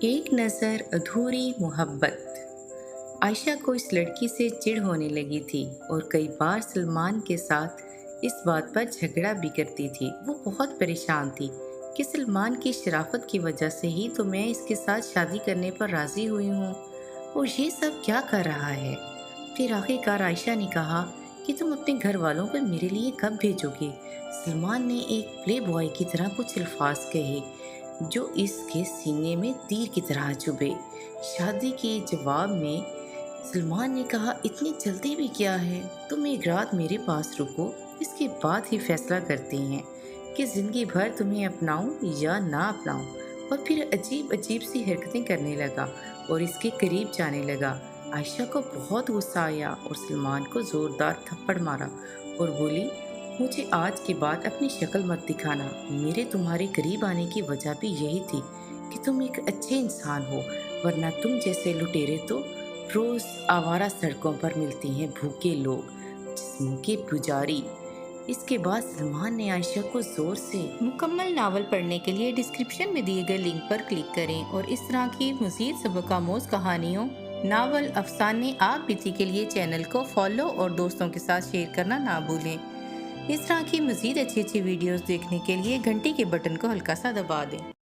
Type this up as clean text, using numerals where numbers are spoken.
एक नज़र अधूरी मोहब्बत। आयशा को इस लड़की से चिढ़ होने लगी थी और कई बार सलमान के साथ इस बात पर झगड़ा भी करती थी। वो बहुत परेशान थी कि सलमान की शराफत की वजह से ही तो मैं इसके साथ शादी करने पर राज़ी हुई हूँ और ये सब क्या कर रहा है। फिर आखिरकार आयशा ने कहा कि तुम अपने घर वालों को मेरे लिए कब भेजोगे। सलमान ने एक प्ले बॉय की तरह कुछ अल्फाज कहे जो इसके सीने में तीर की तरह चुभे। शादी के जवाब में सलमान ने कहा, इतनी जल्दी भी क्या है, तुम एक रात मेरे पास रुको, इसके बाद ही फैसला करते हैं कि जिंदगी भर तुम्हें अपनाऊं या ना अपनाऊं। और फिर अजीब अजीब सी हरकतें करने लगा और इसके करीब जाने लगा। आयशा को बहुत गुस्सा आया और सलमान को जोरदार थप्पड़ मारा और बोली, मुझे आज के बाद अपनी शक्ल मत दिखाना। मेरे तुम्हारे करीब आने की वजह भी यही थी कि तुम एक अच्छे इंसान हो, वरना तुम जैसे लुटेरे तो रोज आवारा सड़कों पर मिलते हैं, भूखे लोग, जिस्मों के पुजारी। इसके बाद सलमान ने आयशा को जोर से मुकम्मल नावल पढ़ने के लिए डिस्क्रिप्शन में दिए गए लिंक पर क्लिक करें और इस तरह की मज़ीद सबकामोज़ कहानियों, नावल, अफसाने आप बीती के लिए चैनल को फॉलो और दोस्तों के साथ शेयर करना ना भूलें। इस तरह की मज़ीद अच्छी अच्छी वीडियोस देखने के लिए घंटी के बटन को हल्का सा दबा दें।